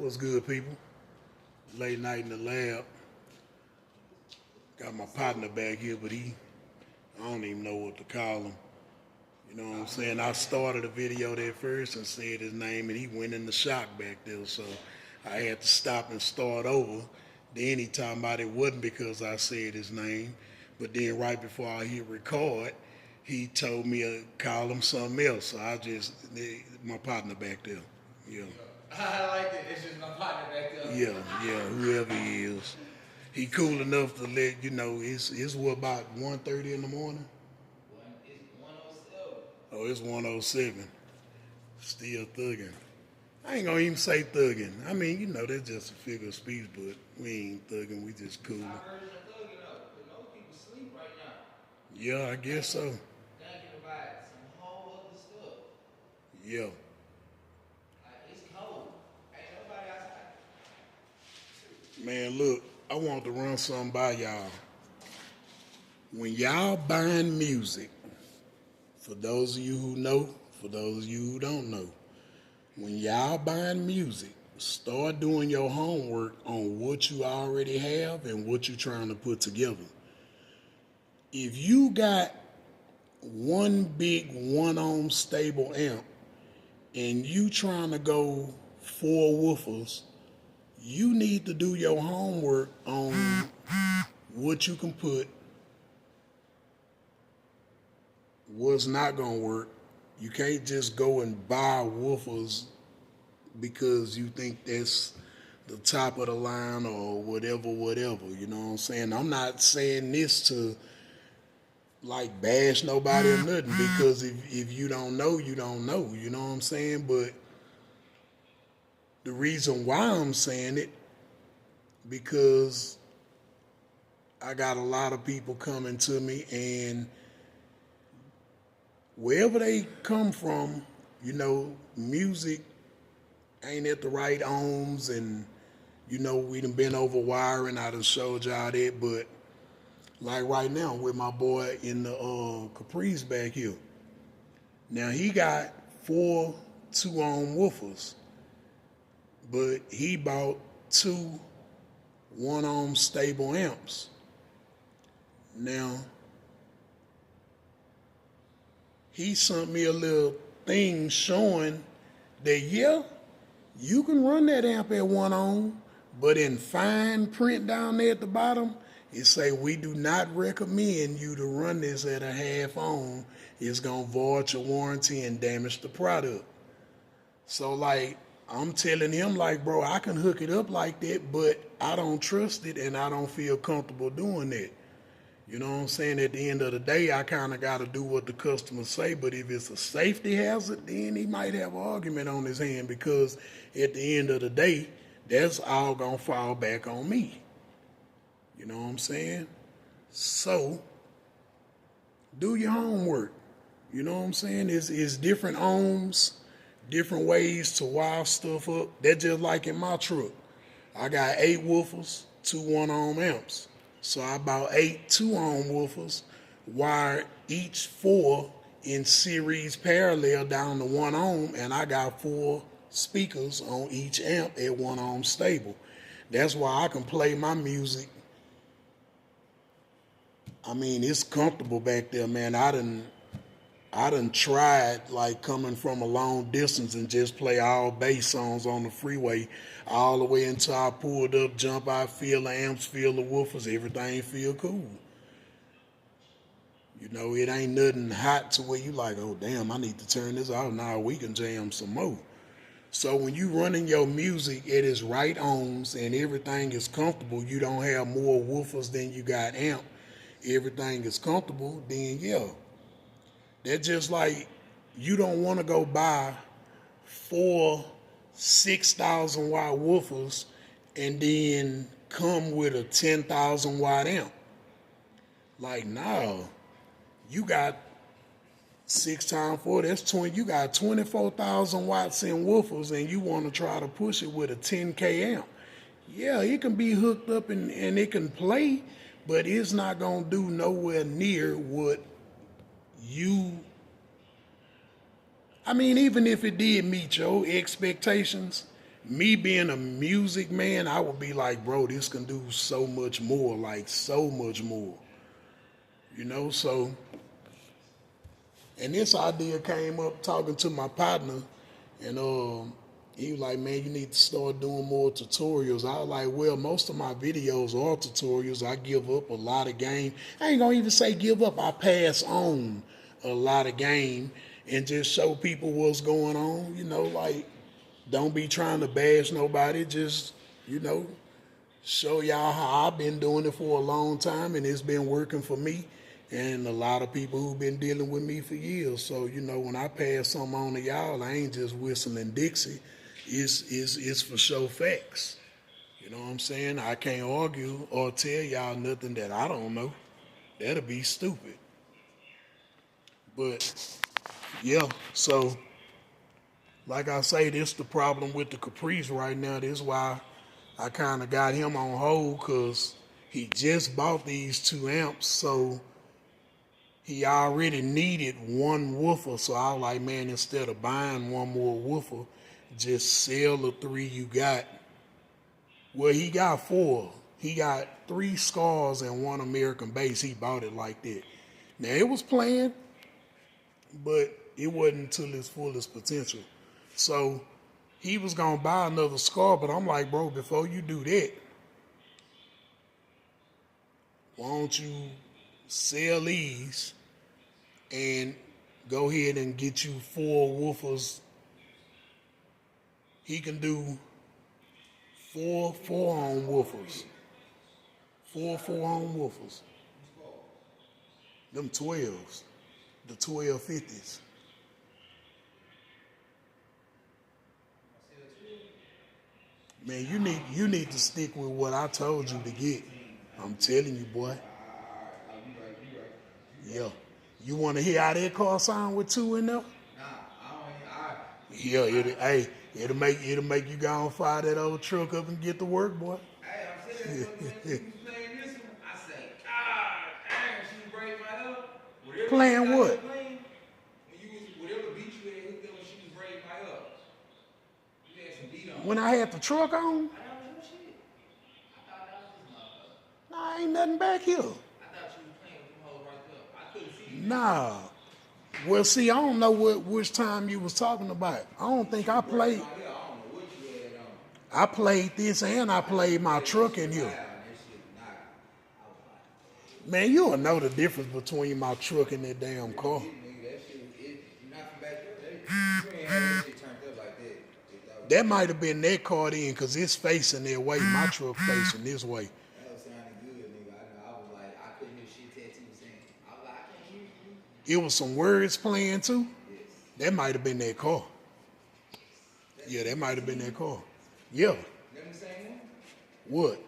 What's good, people? Late night in the lab. Got my partner back here, but I don't even know what to call him. You know what I'm saying? I started a video there first and said his name, and he went in the shock back there. So I had to stop and start over. Then he talking about it wasn't because I said his name, but then right before I hit record, he told me to call him something else. So my partner back there. Yeah. I like it. It's just my partner back there. Yeah, whoever he is. He cool enough to let you know it's what about 1:30 in the morning? It's 107. Oh, it's 1:07. Still thugging. I ain't gonna even say thugging. I mean, that's just a figure of speech, but we ain't thugging, we just cool. Our version of thugging up. But most people sleep right now. Yeah, I guess so. Thinking about some whole other stuff. Yeah. Like, it's cold. Ain't nobody outside. Man, look, I want to run something by y'all. When y'all buying music, for those of you who know, for those of you who don't know, when y'all buying music, start doing your homework on what you already have and what you're trying to put together. If you got one big one-ohm stable amp and you trying to go 4 woofers, you need to do your homework on what you can put, what's not gonna work. You can't just go and buy woofers because you think that's the top of the line or whatever. You know what I'm saying? I'm not saying this to like bash nobody or nothing, because if you don't know, you don't know. You know what I'm saying? But the reason why I'm saying it, because I got a lot of people coming to me, and wherever they come from, music ain't at the right ohms, and we done been over wiring. I done showed y'all that, but like right now with my boy in the Capri's back here. Now he got 4 2-ohm woofers, but he bought 2 1-ohm stable amps. Now he sent me a little thing showing that, yeah, you can run that amp at 1-ohm, but in fine print down there at the bottom, it say, we do not recommend you to run this at a half-ohm. It's going to void your warranty and damage the product. So, like, I'm telling him, like, bro, I can hook it up like that, but I don't trust it and I don't feel comfortable doing that. You know what I'm saying? At the end of the day, I kind of got to do what the customers say, but if it's a safety hazard, then he might have an argument on his hand, because at the end of the day, that's all going to fall back on me. You know what I'm saying? So, do your homework. You know what I'm saying? It's different ohms, different ways to wire stuff up. That's just like in my truck. I got 8 woofers, 2 1-ohm amps. So I bought 8 2-ohm woofers, wired each 4 in series parallel down to 1-ohm, and I got 4 speakers on each amp at 1-ohm stable. That's why I can play my music. I mean, it's comfortable back there, man. I done tried, like, coming from a long distance and just play all bass songs on the freeway all the way until I pulled up, jump out, feel the amps, feel the woofers, everything feel cool. It ain't nothing hot to where you like, oh, damn, I need to turn this off. Now we can jam some more. So when you running your music at its right ohms and everything is comfortable, you don't have more woofers than you got amp, everything is comfortable, then yeah. That's just like, you don't want to go buy 4 6,000 watt woofers and then come with a 10,000 watt amp. Like, no, you got 6 times 4, that's 20. You got 24,000 watts in woofers, and you want to try to push it with a 10K amp. Yeah, it can be hooked up and it can play, but it's not going to do nowhere near what I mean, even if it did meet your expectations, me being a music man, I would be like, bro, this can do so much more, like so much more. You know, so and this idea came up talking to my partner, and he was like, man, you need to start doing more tutorials. I was like, well, most of my videos are tutorials. I give up a lot of game. I ain't gonna even say give up. I pass on a lot of game and just show people what's going on. You know, like don't be trying to bash nobody. Just, you know, show y'all how I've been doing it for a long time and it's been working for me and a lot of people who've been dealing with me for years. So, you know, when I pass something on to y'all, I ain't just whistling Dixie. It's for show facts. You know what I'm saying? I can't argue or tell y'all nothing that I don't know. That'll be stupid. But yeah, so like I say, this the problem with the Caprice right now. This is why I kind of got him on hold because he just bought these 2 amps, so he already needed one woofer. So I was like, man, instead of buying one more woofer, just sell the 3 you got. Well, he got 4. He got 3 scars and 1 American bass. He bought it like that. Now it was planned, but it wasn't to its fullest potential. So he was gonna buy another scar, but I'm like, bro, before you do that, why don't you sell these and go ahead and get you 4 woofers? He can do 4 4-ohm woofers. 4 4-ohm woofers. Them 12s. The 1250s. Man, you need to stick with what I told you to get. I'm telling you, boy. Yeah. You want to hear how that car sound with 2 in there? Nah, I don't. Yeah, it'll make you go and fire that old truck up and get to work, boy. Hey, I'm saying that when she was playing this one, I say, God damn, she was breaking my up. Whatever Playing you what? playing, when you was whatever beat you had hooked up when she was breaking my up. You had some beat on. When I had the truck on, I don't know shit. I thought that was this motherfucker. nah, ain't nothing back here. I thought she was playing with them hoes right there. I couldn't see you. Nah. Well, see, I don't know which time you was talking about. I don't think I played. I don't know what you had on. I played this and I played my truck in here. That shit, nah. I was like, Man, you'll know the difference between my truck and that damn car. nigga, that shit, you not from back there. You ain't had that shit turned up like that. That might have been that car then, because it's facing that way. My truck facing this way. That was sounding good, nigga. I was like, I couldn't hear shit Tattoo was saying. I was like, I can't hear you. It was some words playing too. Yes. That might have been that car. Yeah, that might have been that car. Yeah. Them the same one? What?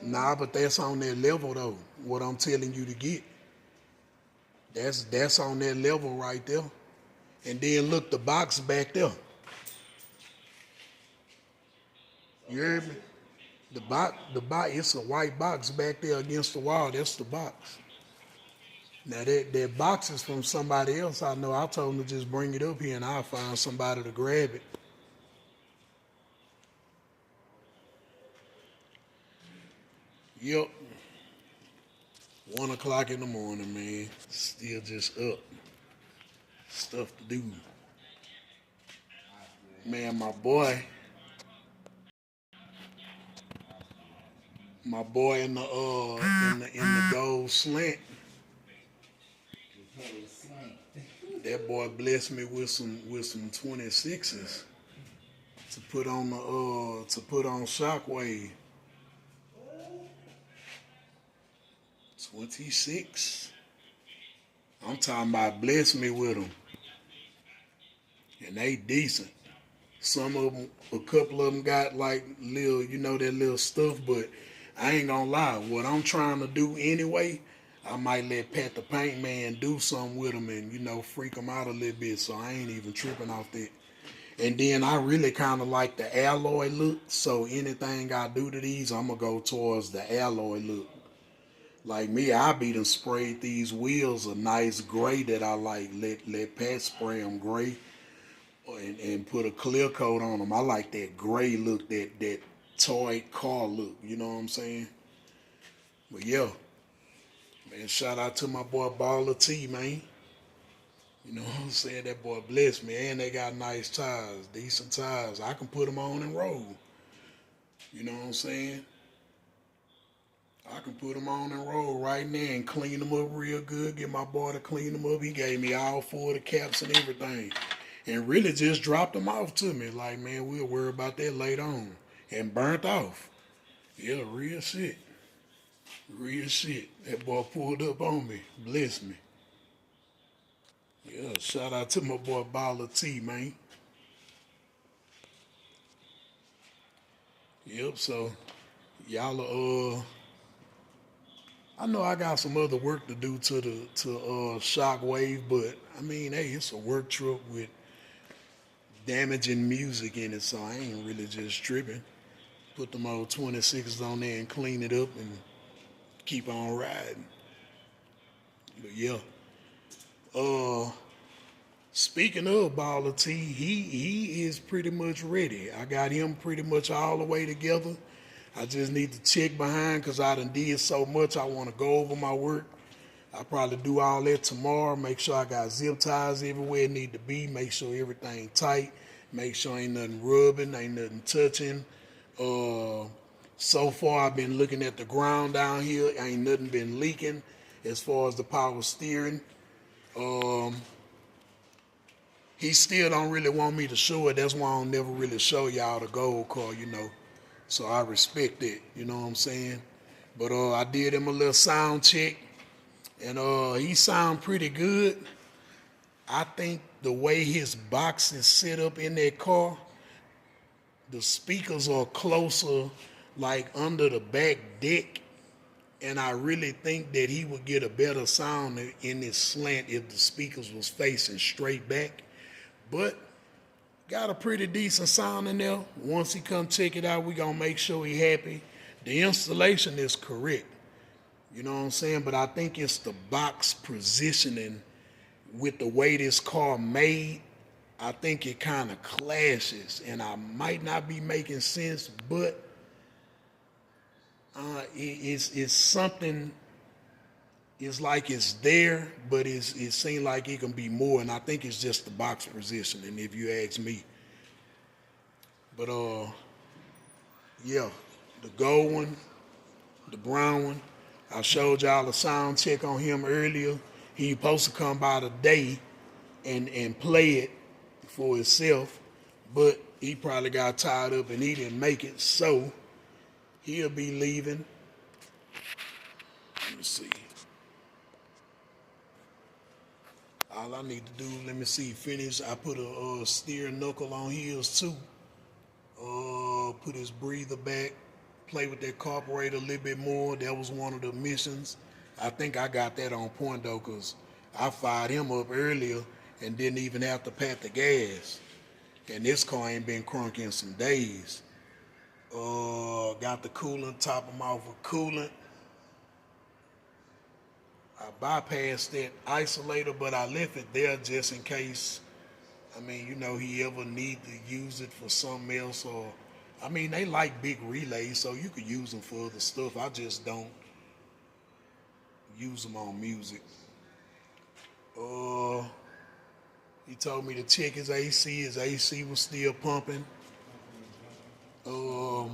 Nah, but that's on that level though. What I'm telling you to get. That's on that level right there. And then look the box back there. You heard me? The box, it's a white box back there against the wall. That's the box. Now that box is from somebody else I know. I told them to just bring it up here and I'll find somebody to grab it. Yep. 1 o'clock in the morning, man. Still just up. Stuff to do. Man, my boy in the gold slant. That boy blessed me with some 26s to put on Shockwave. 26. I'm talking about bless me with them. And they decent. Some of them, a couple of them got like little, that little stuff, but I ain't gonna lie. What I'm trying to do anyway, I might let Pat the Paint Man do something with them and, freak them out a little bit, so I ain't even tripping off that. And then I really kind of like the alloy look, so anything I do to these, I'm gonna go towards the alloy look. Like me, I be done sprayed these wheels a nice gray that I like. Let Pat spray them gray. and put a clear coat on them. I like that gray look, that toy car look. You know what I'm saying? But yeah, man, shout out to my boy Baller T, man. You know what I'm saying? That boy blessed me, and they got nice tires, decent tires. I can put them on and roll. You know what I'm saying? I can put them on and roll right now and clean them up real good. Get my boy to clean them up. He gave me all four of the caps and everything. And really just dropped them off to me. Like, man, we'll worry about that later on. And burnt off. Yeah, real shit. Real shit. That boy pulled up on me. Bless me. Yeah, shout out to my boy Baller T, man. Yep, so y'all I know I got some other work to do to Shockwave, but I mean, hey, it's a work truck with damaging music in it, so I ain't really just tripping. Put them old 26s on there and clean it up and keep on riding. But yeah. Uh Speaking of Baller T, he is pretty much ready. I got him pretty much all the way together. I just need to check behind because I done did so much. I want to go over my work. I'll probably do all that tomorrow. Make sure I got zip ties everywhere it need to be. Make sure everything tight. Make sure ain't nothing rubbing, ain't nothing touching. So far I've been looking at the ground down here. Ain't nothing been leaking as far as the power steering. He still don't really want me to show it. That's why I don't never really show y'all the gold car, you know. So I respect it, you know what I'm saying? But I did him a little sound check, and he sound pretty good. I think the way his box is set up in that car, the speakers are closer, like under the back deck, and I really think that he would get a better sound in this slant if the speakers was facing straight back. But got a pretty decent sound in there. Once he come check it out, we gonna make sure he happy. The installation is correct. You know what I'm saying? But I think it's the box positioning with the way this car made. I think it kind of clashes, and I might not be making sense, but it's something. It's like it's there, but it seems like it can be more, and I think it's just the box positioning, if you ask me. But yeah, the gold one, the brown one, I showed y'all a sound check on him earlier. He supposed to come by today and play it for himself, but he probably got tied up and he didn't make it, so he'll be leaving. Let me see. All I need to do, let me see, finish. I put a steering knuckle on his too. Put his breather back. Play with that carburetor a little bit more. That was one of the missions. I think I got that on point though, because I fired him up earlier and didn't even have to pat the gas. And this car ain't been crunk in some days. Got the coolant, top him off with coolant. I bypassed that isolator, but I left it there just in case. I mean, you know, he ever need to use it for something else, or I mean, they like big relays, so you could use them for other stuff. I just don't use them on music. He told me to check his AC. His AC was still pumping. I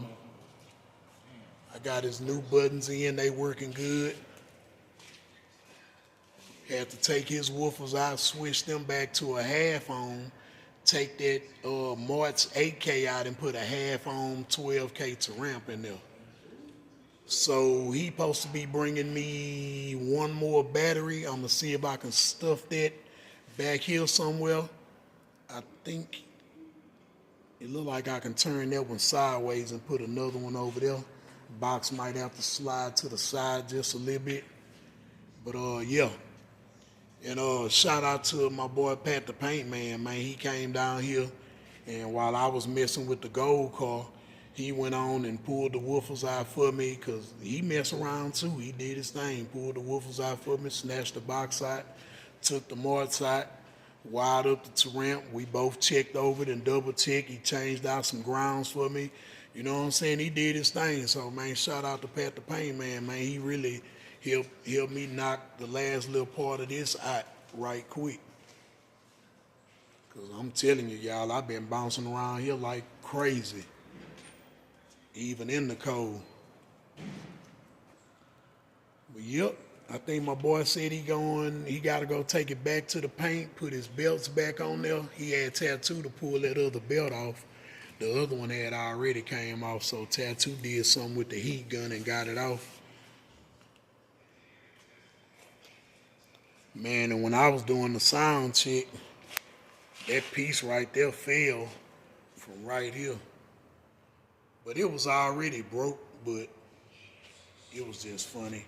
got his new buttons in. They working good. Had to take his woofers out, switch them back to a half ohm, take that March 8K out and put a half ohm 12K to ramp in there. So he supposed to be bringing me one more battery. I'm gonna see if I can stuff that back here somewhere. I think it look like I can turn that one sideways and put another one over there. Box might have to slide to the side just a little bit. But yeah. And shout out to my boy Pat the Paint Man, man. He came down here, and while I was messing with the gold car, he went on and pulled the woofers out for me, because he messed around too. He did his thing, pulled the woofers out for me, snatched the box out, took the Marts out, wired up the ramp. We both checked over it and double checked. He changed out some grounds for me. You know what I'm saying? He did his thing. So, man, shout out to Pat the Paint Man, man. He really helped me knock the last little part of this out right quick. Because I'm telling you, y'all, I've been bouncing around here like crazy, even in the cold. But, yep, I think my boy said he got to go take it back to the paint, put his belts back on there. He had Tattoo to pull that other belt off. The other one had already came off, so Tattoo did something with the heat gun and got it off. Man, and when I was doing the sound check, that piece right there fell from right here. But it was already broke, but it was just funny.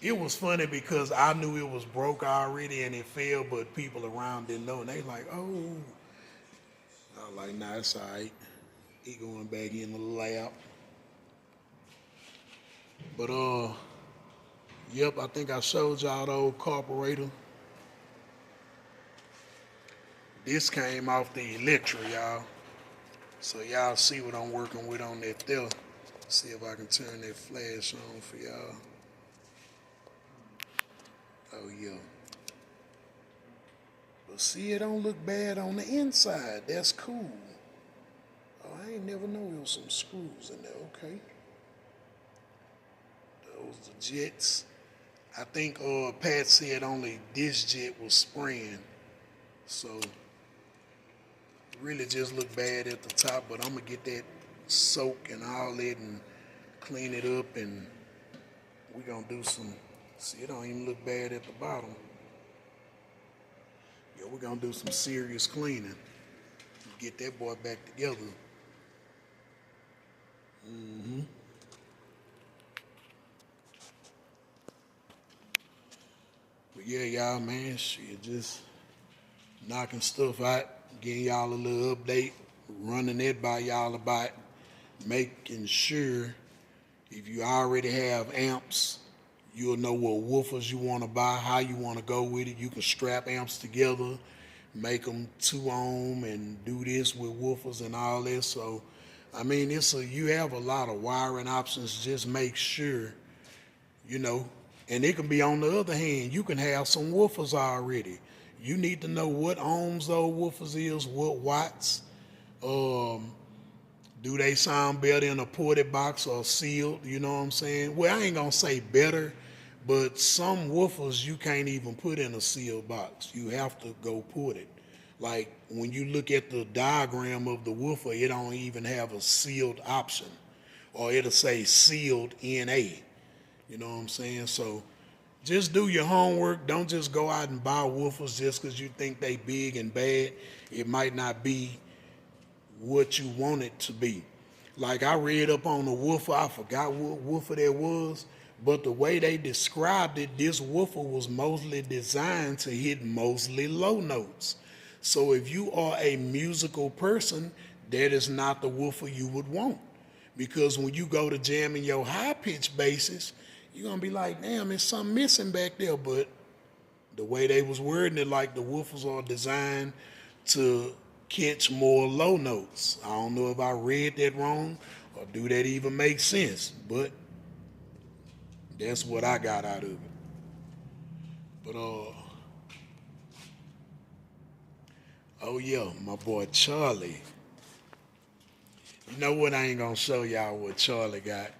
It was funny because I knew it was broke already and it fell, but people around didn't know. And they like, oh. I was like, nah, it's all right. He going back in the lab. But, yep, I think I showed y'all the old carburetor. This came off the Electra, y'all. So y'all see what I'm working with on that there. See if I can turn that flash on for y'all. Oh, yeah. But see, it don't look bad on the inside. That's cool. Oh, I ain't never know there was some screws in there. Okay. Those the jets. I think Pat said only this jet was spraying. So, really just look bad at the top, but I'm going to get that soak and all that and clean it up, and we're going to do some, see, it don't even look bad at the bottom. Yeah, we're going to do some serious cleaning. Get that boy back together. But yeah, y'all, man, shit, just knocking stuff out, getting y'all a little update, running it by y'all about making sure if you already have amps, you'll know what woofers you want to buy, how you want to go with it. You can strap amps together, make them 2 ohm, and do this with woofers and all this. So, I mean, you have a lot of wiring options. Just make sure, you know, and it can be on the other hand, you can have some woofers already. You need to know what ohms those woofers is, what watts. Do they sound better in a ported box or sealed? You know what I'm saying? Well, I ain't gonna say better, but some woofers you can't even put in a sealed box. You have to go ported. Like when you look at the diagram of the woofer, it don't even have a sealed option, or it'll say sealed NA. You know what I'm saying? So just do your homework. Don't just go out and buy woofers just because you think they big and bad. It might not be what you want it to be. Like I read up on the woofer, I forgot what woofer that was, but the way they described it, this woofer was mostly designed to hit mostly low notes. So if you are a musical person, that is not the woofer you would want. Because when you go to jamming your high pitch basses, you're gonna be like, damn, there's something missing back there. But the way they was wording it, like the woofers are designed to catch more low notes. I don't know if I read that wrong or do that even make sense, but that's what I got out of it. But oh yeah, my boy Charlie. You know what? I ain't gonna show y'all what Charlie got.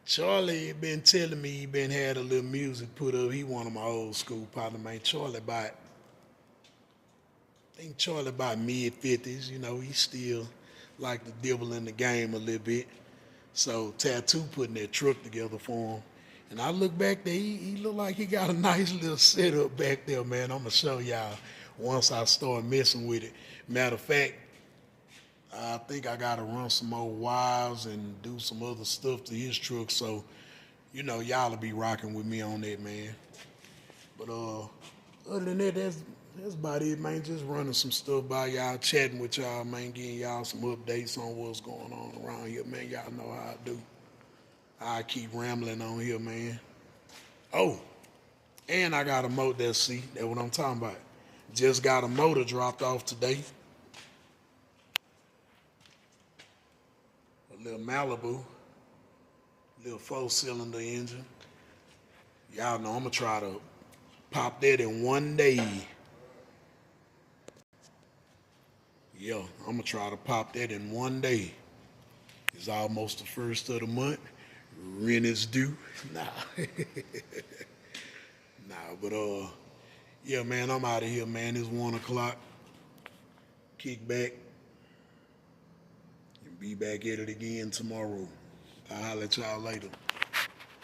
Charlie been telling me he been had a little music put up. He one of my old school partner, man. Charlie about, I think Charlie about mid-50s. You know, he still like to dibble in the game a little bit. So Tattoo putting that truck together for him. And I look back there, he look like he got a nice little setup back there, man. I'm gonna show y'all once I start messing with it. Matter of fact, I think I gotta run some more wires and do some other stuff to his truck. So, you know, y'all will be rocking with me on that, man. But other than that, that's about it, man. Just running some stuff by y'all, chatting with y'all, man, getting y'all some updates on what's going on around here, man. Y'all know how I do. I keep rambling on here, man. Oh, and I got a motor, see, that's what I'm talking about. Just got a motor dropped off today. A little Malibu, little 4-cylinder engine. Y'all know I'm gonna try to pop that in one day. Yeah, I'm gonna try to pop that in one day. It's almost the first of the month. Rent is due. Nah. Nah, but yeah, man, I'm out of here, man. It's 1 o'clock. Kick back and be back at it again tomorrow. I'll holler at y'all later.